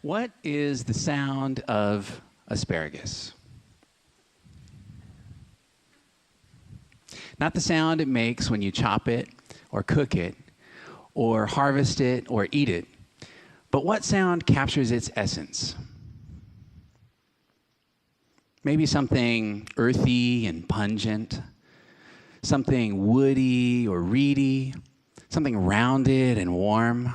What is the sound of asparagus? Not the sound it makes when you chop it or cook it or harvest it or eat it, but what sound captures its essence? Maybe something earthy and pungent, something woody or reedy, something rounded and warm.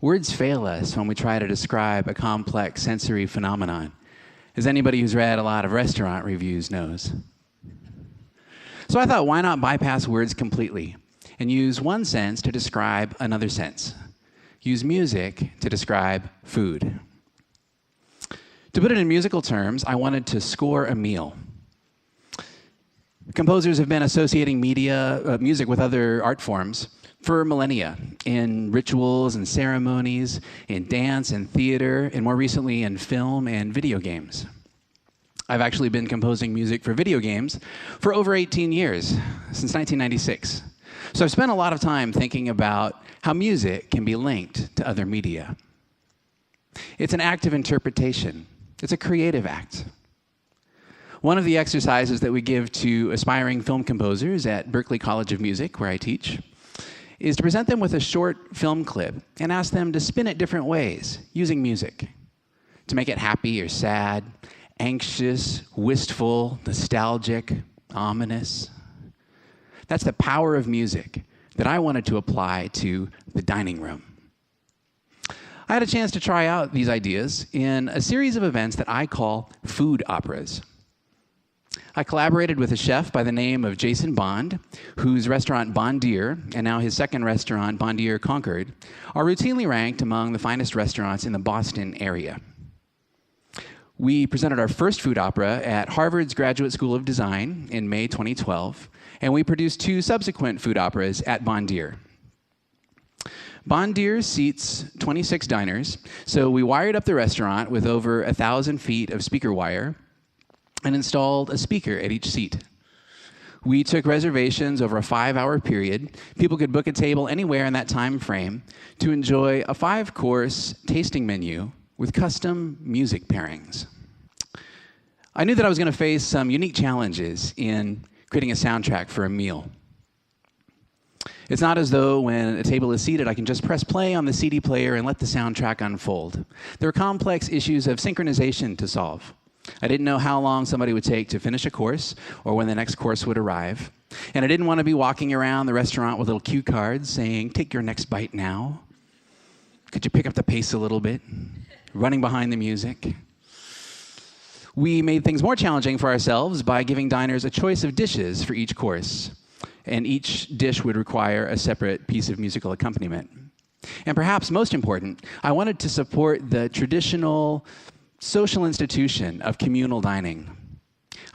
Words fail us when we try to describe a complex sensory phenomenon, as anybody who's read a lot of restaurant reviews knows. So I thought, why not bypass words completely and use one sense to describe another sense? Use music to describe food. To put it in musical terms, I wanted to score a meal. Composers have been associating music with other art forms for millennia, in rituals and ceremonies, in dance and theater, and more recently in film and video games. I've actually been composing music for video games for over 18 years, since 1996. So I've spent a lot of time thinking about how music can be linked to other media. It's an act of interpretation. It's a creative act. One of the exercises that we give to aspiring film composers at Berklee College of Music, where I teach, is to present them with a short film clip and ask them to spin it different ways using music, to make it happy or sad, anxious, wistful, nostalgic, ominous. That's the power of music that I wanted to apply to the dining room. I had a chance to try out these ideas in a series of events that I call food operas. I collaborated with a chef by the name of Jason Bond, whose restaurant Bondier, and now his second restaurant, Bondier Concord, are routinely ranked among the finest restaurants in the Boston area. We presented our first food opera at Harvard's Graduate School of Design in May 2012, and we produced 2 subsequent food operas at Bondier. Bondier seats 26 diners, so we wired up the restaurant with over 1,000 feet of speaker wire and installed a speaker at each seat. We took reservations over a 5-hour period. People could book a table anywhere in that time frame to enjoy a 5-course tasting menu with custom music pairings. I knew that I was going to face some unique challenges in creating a soundtrack for a meal. It's not as though when a table is seated, I can just press play on the CD player and let the soundtrack unfold. There are complex issues of synchronization to solve. I didn't know how long somebody would take to finish a course or when the next course would arrive. And I didn't want to be walking around the restaurant with little cue cards saying, "Take your next bite now. Could you pick up the pace a little bit?" Running behind the music. We made things more challenging for ourselves by giving diners a choice of dishes for each course. And each dish would require a separate piece of musical accompaniment. And perhaps most important, I wanted to support the traditional social institution of communal dining.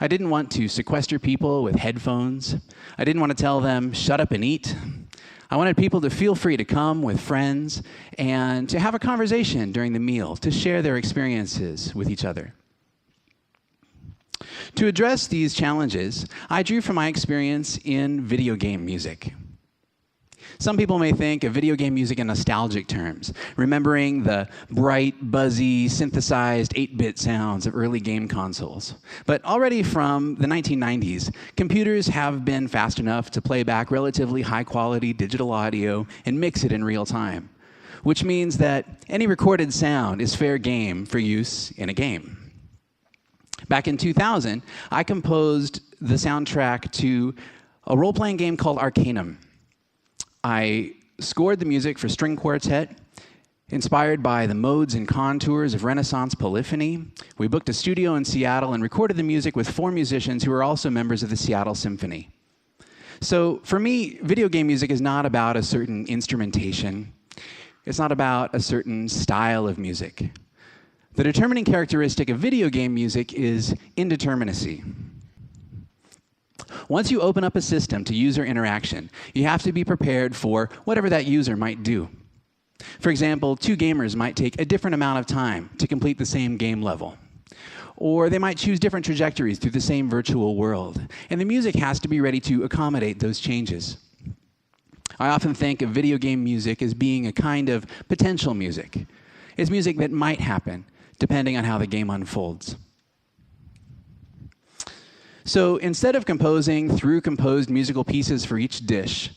I didn't want to sequester people with headphones. I didn't want to tell them, "Shut up and eat." I wanted people to feel free to come with friends and to have a conversation during the meal, to share their experiences with each other. To address these challenges, I drew from my experience in video game music. Some people may think of video game music in nostalgic terms, remembering the bright, buzzy, synthesized 8-bit sounds of early game consoles. But already from the 1990s, computers have been fast enough to play back relatively high-quality digital audio and mix it in real time, which means that any recorded sound is fair game for use in a game. Back in 2000, I composed the soundtrack to a role-playing game called Arcanum. I scored the music for string quartet, inspired by the modes and contours of Renaissance polyphony. We booked a studio in Seattle and recorded the music with 4 musicians who are also members of the Seattle Symphony. So for me, video game music is not about a certain instrumentation. It's not about a certain style of music. The determining characteristic of video game music is indeterminacy. Once you open up a system to user interaction, you have to be prepared for whatever that user might do. For example, 2 gamers might take a different amount of time to complete the same game level. Or they might choose different trajectories through the same virtual world. And the music has to be ready to accommodate those changes. I often think of video game music as being a kind of potential music. is music that might happen, depending on how the game unfolds. So instead of composing through composed musical pieces for each dish,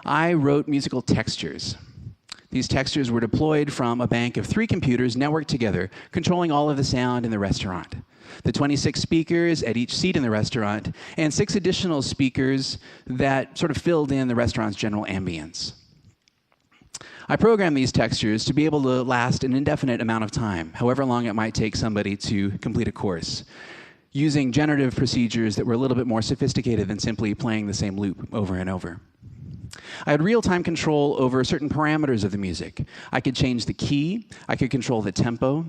I wrote musical textures. These textures were deployed from a bank of 3 computers networked together, controlling all of the sound in the restaurant. The 26 speakers at each seat in the restaurant, and 6 additional speakers that sort of filled in the restaurant's general ambience. I programmed these textures to be able to last an indefinite amount of time, however long it might take somebody to complete a course, using generative procedures that were a little bit more sophisticated than simply playing the same loop over and over. I had real-time control over certain parameters of the music. I could change the key, I could control the tempo,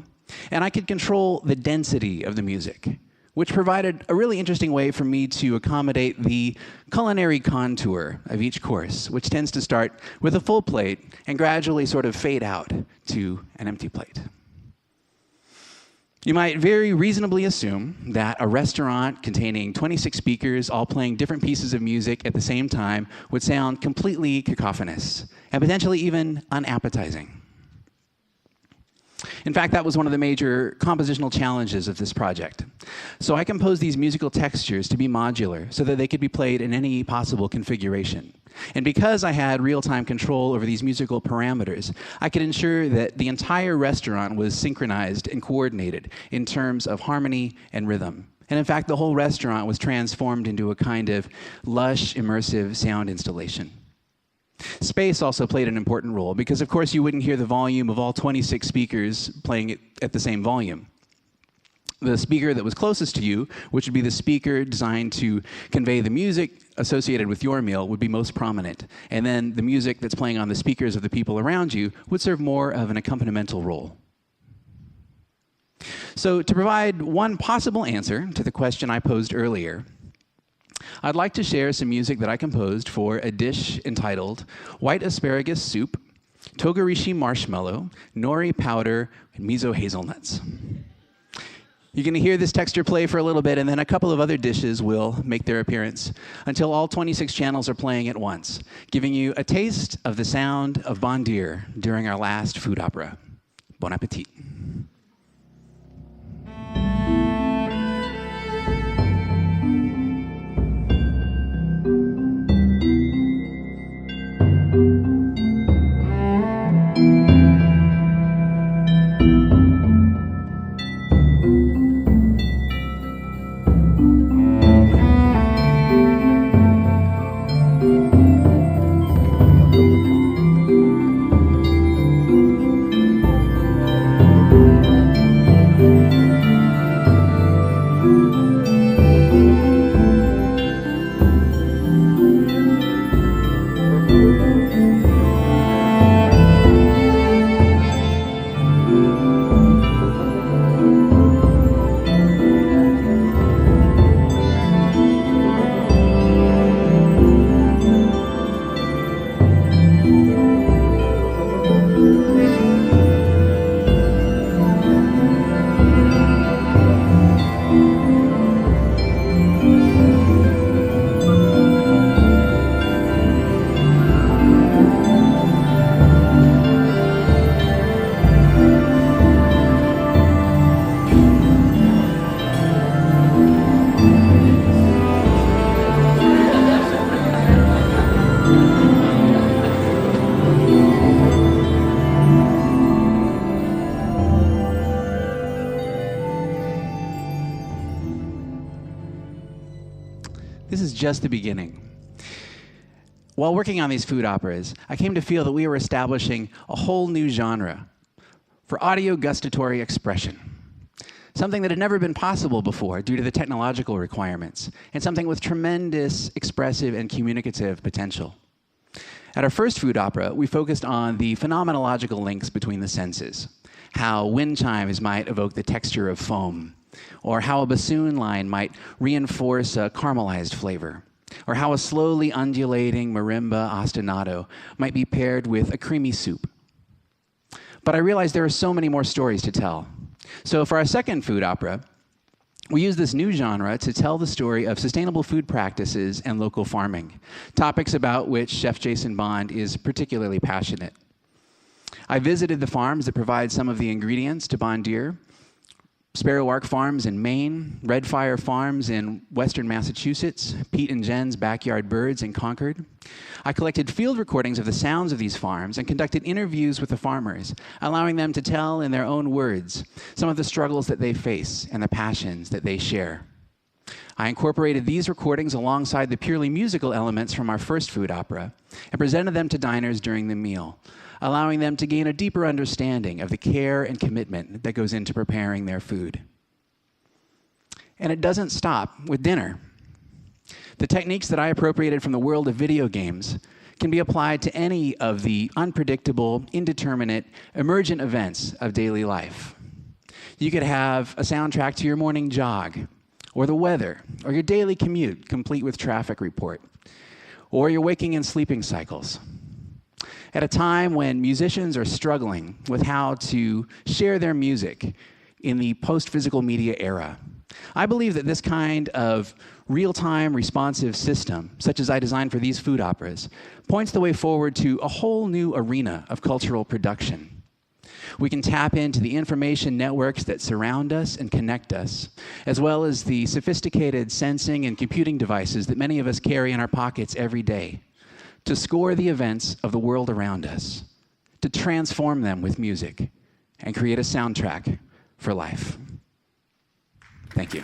and I could control the density of the music, which provided a really interesting way for me to accommodate the culinary contour of each course, which tends to start with a full plate and gradually sort of fade out to an empty plate. You might very reasonably assume that a restaurant containing 26 speakers all playing different pieces of music at the same time would sound completely cacophonous and potentially even unappetizing. In fact, that was one of the major compositional challenges of this project. So I composed these musical textures to be modular so that they could be played in any possible configuration. And because I had real-time control over these musical parameters, I could ensure that the entire restaurant was synchronized and coordinated in terms of harmony and rhythm. And in fact, the whole restaurant was transformed into a kind of lush, immersive sound installation. Space also played an important role because, of course, you wouldn't hear the volume of all 26 speakers playing it at the same volume. The speaker that was closest to you, which would be the speaker designed to convey the music associated with your meal, would be most prominent. And then the music that's playing on the speakers of the people around you would serve more of an accompanimental role. So to provide one possible answer to the question I posed earlier, I'd like to share some music that I composed for a dish entitled White Asparagus Soup, Togarashi Marshmallow, Nori Powder, and Miso Hazelnuts. You're going to hear this texture play for a little bit, and then a couple of other dishes will make their appearance until all 26 channels are playing at once, giving you a taste of the sound of bon dire during our last food opera. Bon appetit. This is just the beginning. While working on these food operas, I came to feel that we were establishing a whole new genre for audio gustatory expression, something that had never been possible before due to the technological requirements, and something with tremendous expressive and communicative potential. At our first food opera, we focused on the phenomenological links between the senses, how wind chimes might evoke the texture of foam, or how a bassoon line might reinforce a caramelized flavor, or how a slowly undulating marimba ostinato might be paired with a creamy soup. But I realized there are so many more stories to tell. So for our second food opera, we use this new genre to tell the story of sustainable food practices and local farming, topics about which Chef Jason Bond is particularly passionate. I visited the farms that provide some of the ingredients to bond deer. Sparrowlark Farms in Maine, Redfire Farms in western Massachusetts, Pete and Jen's Backyard Birds in Concord. I collected field recordings of the sounds of these farms and conducted interviews with the farmers, allowing them to tell in their own words some of the struggles that they face and the passions that they share. I incorporated these recordings alongside the purely musical elements from our first food opera and presented them to diners during the meal, allowing them to gain a deeper understanding of the care and commitment that goes into preparing their food. And it doesn't stop with dinner. The techniques that I appropriated from the world of video games can be applied to any of the unpredictable, indeterminate, emergent events of daily life. You could have a soundtrack to your morning jog, or the weather, or your daily commute, complete with traffic report, or your waking and sleeping cycles. At a time when musicians are struggling with how to share their music in the post-physical media era, I believe that this kind of real-time responsive system, such as I designed for these food operas, points the way forward to a whole new arena of cultural production. We can tap into the information networks that surround us and connect us, as well as the sophisticated sensing and computing devices that many of us carry in our pockets every day, to score the events of the world around us, to transform them with music, and create a soundtrack for life. Thank you.